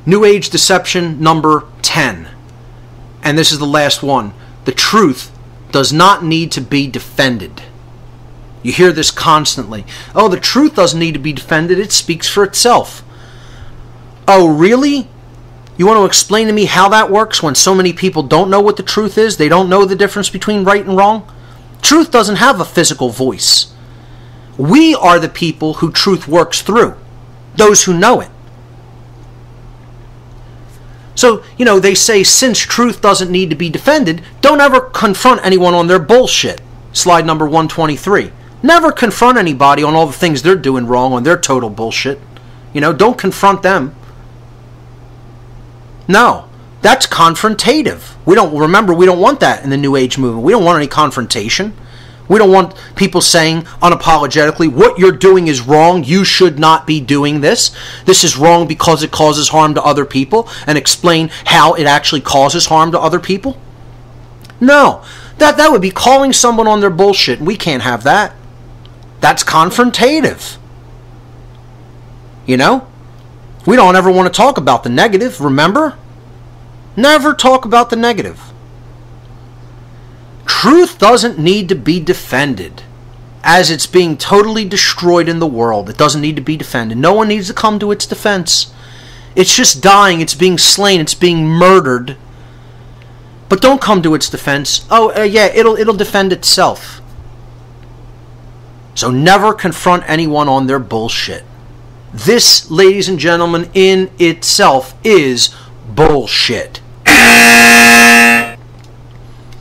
New Age deception number 10. And this is the last one. The truth does not need to be defended. You hear this constantly. Oh, the truth doesn't need to be defended. It speaks for itself. Oh, really? You want to explain to me how that works when so many people don't know what the truth is? They don't know the difference between right and wrong? Truth doesn't have a physical voice. We are the people who truth works through. Those who know it. So, they say since truth doesn't need to be defended, don't ever confront anyone on their bullshit. Slide number 123. Never confront anybody on all the things they're doing wrong, on their total bullshit. Don't confront them. No, that's confrontative. We don't want that in the New Age movement. We don't want any confrontation. We don't want people saying unapologetically, what you're doing is wrong, you should not be doing this. This is wrong because it causes harm to other people, and explain how it actually causes harm to other people. No, that would be calling someone on their bullshit, and we can't have that. That's confrontative. We don't ever want to talk about the negative, remember? Never talk about the negative. Truth doesn't need to be defended. As it's being totally destroyed in the world, it doesn't need to be defended. No one needs to come to its defense. It's just dying, it's being slain, it's being murdered. But don't come to its defense. Oh, yeah, it'll defend itself. So never confront anyone on their bullshit. This, ladies and gentlemen, in itself is bullshit.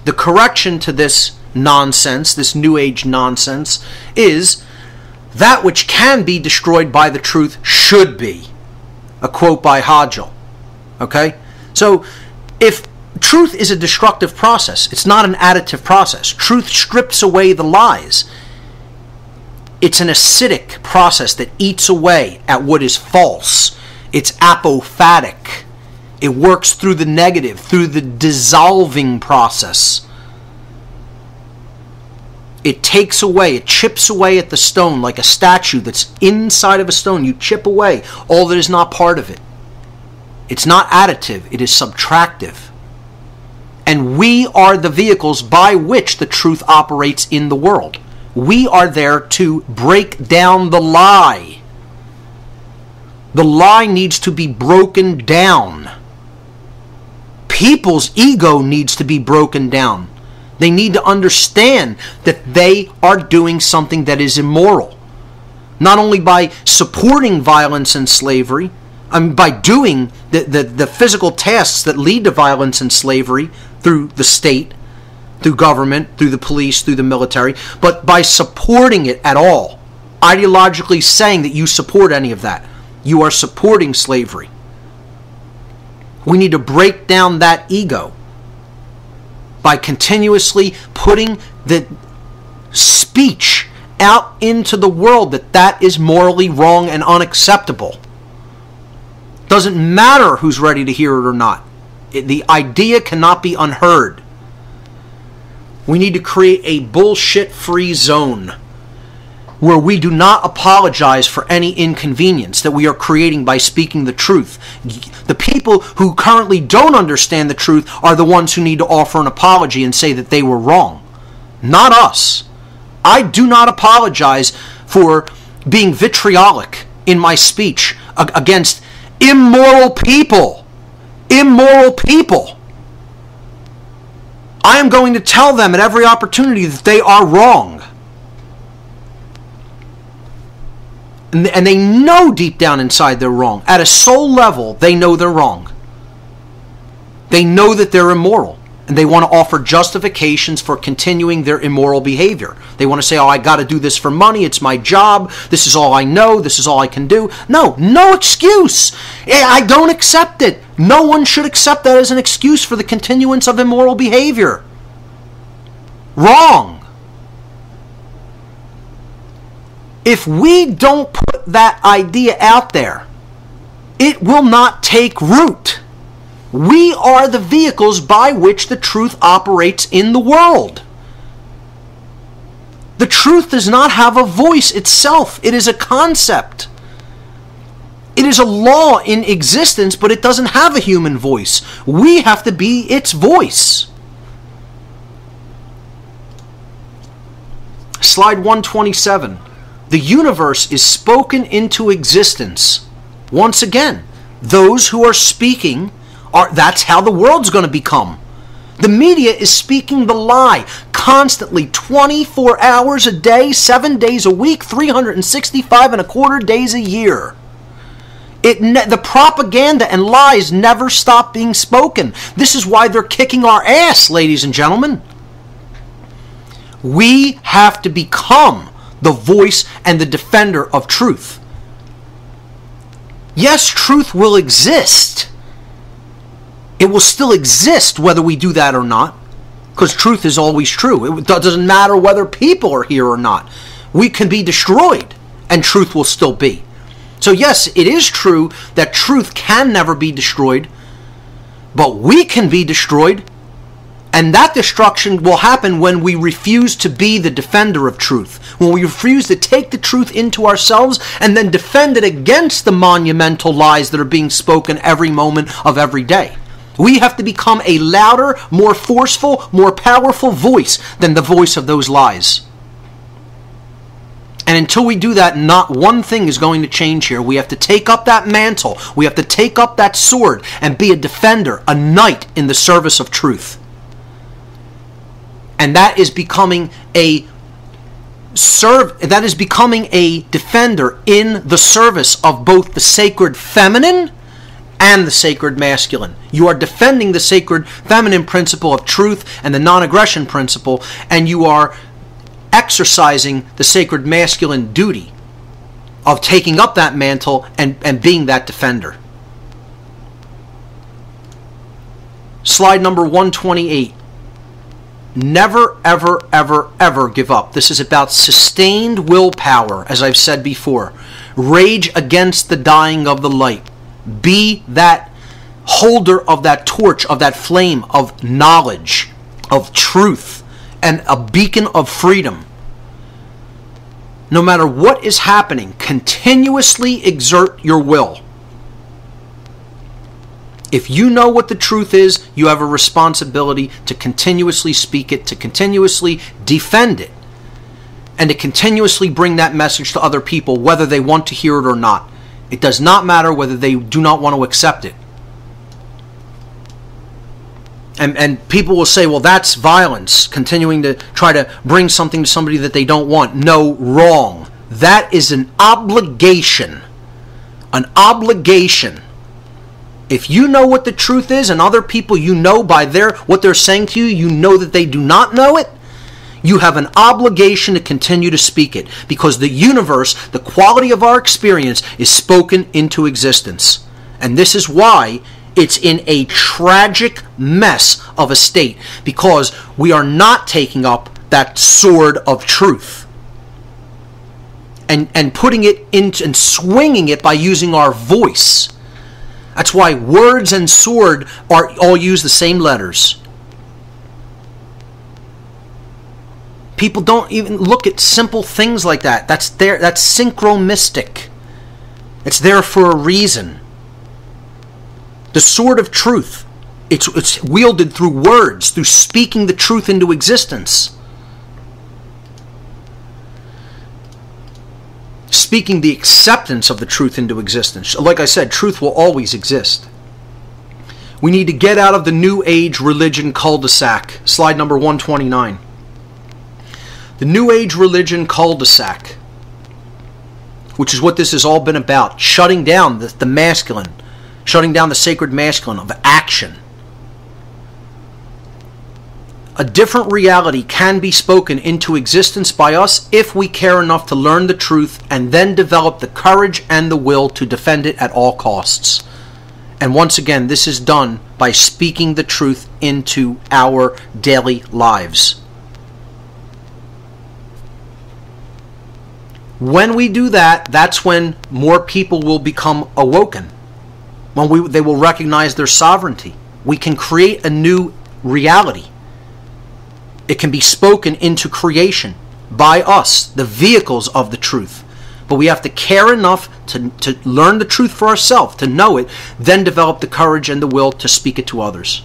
The correction to this nonsense, this New Age nonsense, is that which can be destroyed by the truth should be. A quote by Hodgel. Okay? So, if truth is a destructive process, it's not an additive process. Truth strips away the lies. It's an acidic process that eats away at what is false. It's apophatic. It works through the negative, through the dissolving process. It takes away, it chips away at the stone like a statue that's inside of a stone. You chip away all that is not part of it. It's not additive, it is subtractive. And we are the vehicles by which the truth operates in the world. We are there to break down the lie. The lie needs to be broken down. People's ego needs to be broken down. They need to understand that they are doing something that is immoral. Not only by supporting violence and slavery, by doing the physical tasks that lead to violence and slavery through the state, through government, through the police, through the military, but by supporting it at all. Ideologically saying that you support any of that. You are supporting slavery. We need to break down that ego by continuously putting the speech out into the world that is morally wrong and unacceptable. Doesn't matter who's ready to hear it or not. The idea cannot be unheard. We need to create a bullshit-free zone where we do not apologize for any inconvenience that we are creating by speaking the truth. The people who currently don't understand the truth are the ones who need to offer an apology and say that they were wrong. Not us. I do not apologize for being vitriolic in my speech against immoral people. Immoral people. I am going to tell them at every opportunity that they are wrong. And they know deep down inside they're wrong. At a soul level, they know they're wrong. They know that they're immoral. And they want to offer justifications for continuing their immoral behavior. They want to say, oh, I got to do this for money. It's my job. This is all I know. This is all I can do. No excuse. I don't accept it. No one should accept that as an excuse for the continuance of immoral behavior. Wrong. If we don't put that idea out there, it will not take root. We are the vehicles by which the truth operates in the world. The truth does not have a voice itself. It is a concept. It is a law in existence, but it doesn't have a human voice. We have to be its voice. Slide 127. The universe is spoken into existence. Once again, those who are speaking, that's how the world's going to become. The media is speaking the lie constantly, 24 hours a day, 7 days a week, 365 and a quarter days a year. The propaganda and lies never stop being spoken. This is why they're kicking our ass, ladies and gentlemen. We have to become the voice and the defender of truth. Yes, truth will exist. It will still exist whether we do that or not, because truth is always true. It doesn't matter whether people are here or not. We can be destroyed and truth will still be. So yes, it is true that truth can never be destroyed, but we can be destroyed, and that destruction will happen when we refuse to be the defender of truth, when we refuse to take the truth into ourselves and then defend it against the monumental lies that are being spoken every moment of every day. We have to become a louder, more forceful, more powerful voice than the voice of those lies. And until we do that, not one thing is going to change here. We have to take up that mantle. We have to take up that sword and be a defender, a knight in the service of truth. And that is becoming a defender in the service of both the sacred feminine and the sacred masculine. You are defending the sacred feminine principle of truth and the non-aggression principle, and you are exercising the sacred masculine duty of taking up that mantle and being that defender. Slide number 128. Never, ever, ever, ever give up. This is about sustained willpower, as I've said before. Rage against the dying of the light. Be that holder of that torch, of that flame of knowledge, of truth, and a beacon of freedom. No matter what is happening, continuously exert your will. If you know what the truth is, you have a responsibility to continuously speak it, to continuously defend it, and to continuously bring that message to other people, whether they want to hear it or not. It does not matter whether they do not want to accept it. And people will say, well, that's violence, continuing to try to bring something to somebody that they don't want. No, wrong. That is an obligation. An obligation. If you know what the truth is, and other people you know by what they're saying to you, you know that they do not know it, you have an obligation to continue to speak it, because the universe, the quality of our experience, is spoken into existence. And this is why it's in a tragic mess of a state, because we are not taking up that sword of truth and putting it into and swinging it by using our voice. That's why words and sword all use the same letters. People don't even look at simple things like that. That's synchromistic. It's there for a reason. The sword of truth, it's wielded through words, through speaking the truth into existence. Speaking the acceptance of the truth into existence. Like I said, truth will always exist. We need to get out of the New Age religion cul-de-sac. Slide number 129. The New Age religion cul-de-sac, which is what this has all been about. Shutting down the masculine. Shutting down the sacred masculine of action. A different reality can be spoken into existence by us if we care enough to learn the truth and then develop the courage and the will to defend it at all costs. And once again, this is done by speaking the truth into our daily lives. When we do that, that's when more people will become awoken. When they will recognize their sovereignty. We can create a new reality. It can be spoken into creation by us, the vehicles of the truth. But we have to care enough to learn the truth for ourselves, to know it, then develop the courage and the will to speak it to others.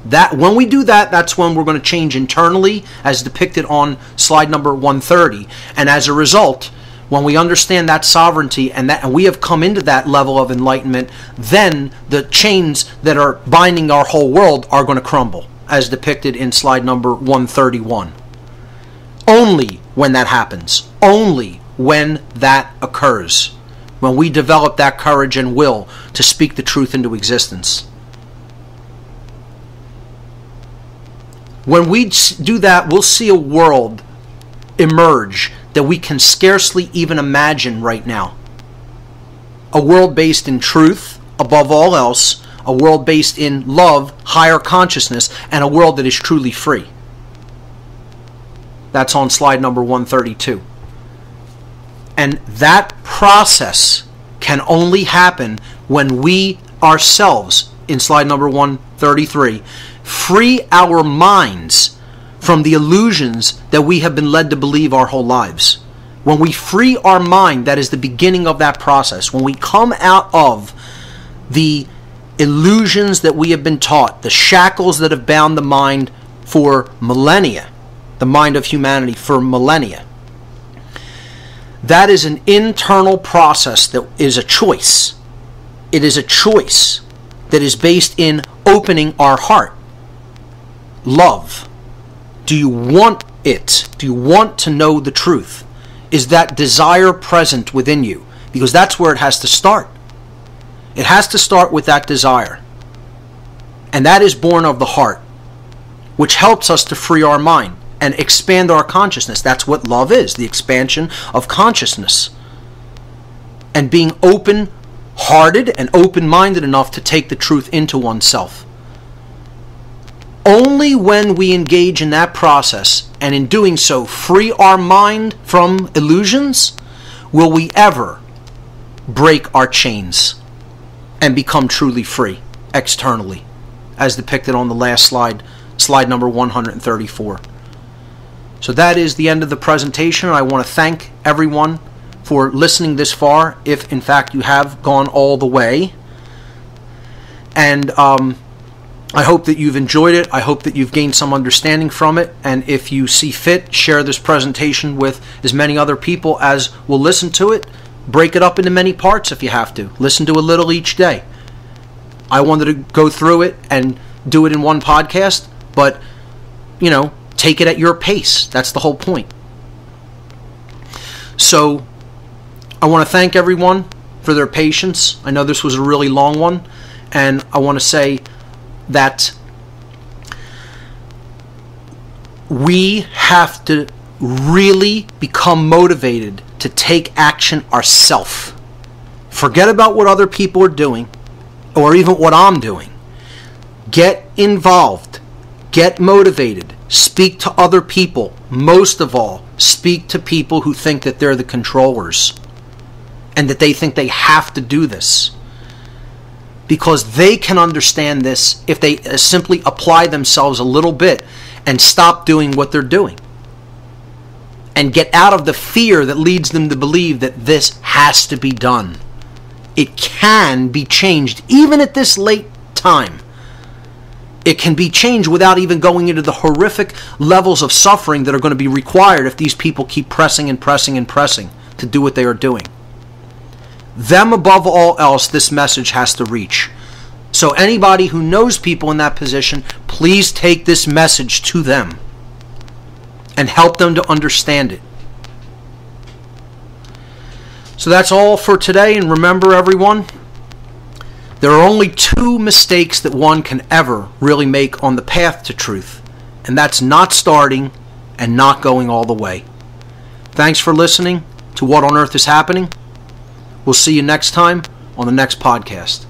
That when we do that, that's when we're going to change internally, as depicted on slide number 130. And as a result, when we understand that sovereignty and we have come into that level of enlightenment, then the chains that are binding our whole world are going to crumble, as depicted in slide number 131. Only when that happens, only when that occurs, when we develop that courage and will to speak the truth into existence. When we do that, we'll see a world emerge that we can scarcely even imagine right now. A world based in truth, above all else, a world based in love, higher consciousness, and a world that is truly free. That's on slide number 132. And that process can only happen when we ourselves, in slide number 133, free our minds from the illusions that we have been led to believe our whole lives. When we free our mind, that is the beginning of that process. When we come out of the illusions that we have been taught, the shackles that have bound the mind for millennia, the mind of humanity for millennia. That is an internal process that is a choice. It is a choice that is based in opening our heart. Love. Do you want it? Do you want to know the truth? Is that desire present within you? Because that's where it has to start. It has to start with that desire. And that is born of the heart, which helps us to free our mind and expand our consciousness. That's what love is, the expansion of consciousness. And being open-hearted and open-minded enough to take the truth into oneself. Only when we engage in that process, and in doing so free our mind from illusions, will we ever break our chains and become truly free externally, as depicted on the last slide, slide number 134. So that is the end of the presentation. I want to thank everyone for listening this far, if in fact you have gone all the way. And I hope that you've enjoyed it. I hope that you've gained some understanding from it. And if you see fit, share this presentation with as many other people as will listen to it. Break it up into many parts if you have to. Listen to a little each day. I wanted to go through it and do it in one podcast, but, you know, take it at your pace. That's the whole point. So I want to thank everyone for their patience. I know this was a really long one, and I want to say that we have to really become motivated to take action ourselves. Forget about what other people are doing, or even what I'm doing. Get involved. Get motivated. Speak to other people. Most of all, speak to people who think that they're the controllers and that they think they have to do this. Because they can understand this if they simply apply themselves a little bit and stop doing what they're doing. And get out of the fear that leads them to believe that this has to be done. It can be changed, even at this late time. It can be changed without even going into the horrific levels of suffering that are going to be required if these people keep pressing and pressing and pressing to do what they are doing. Them above all else, this message has to reach. So anybody who knows people in that position, please take this message to them and help them to understand it. So that's all for today, and remember everyone, there are only two mistakes that one can ever really make on the path to truth, and that's not starting and not going all the way. Thanks for listening to What on Earth is Happening. We'll see you next time on the next podcast.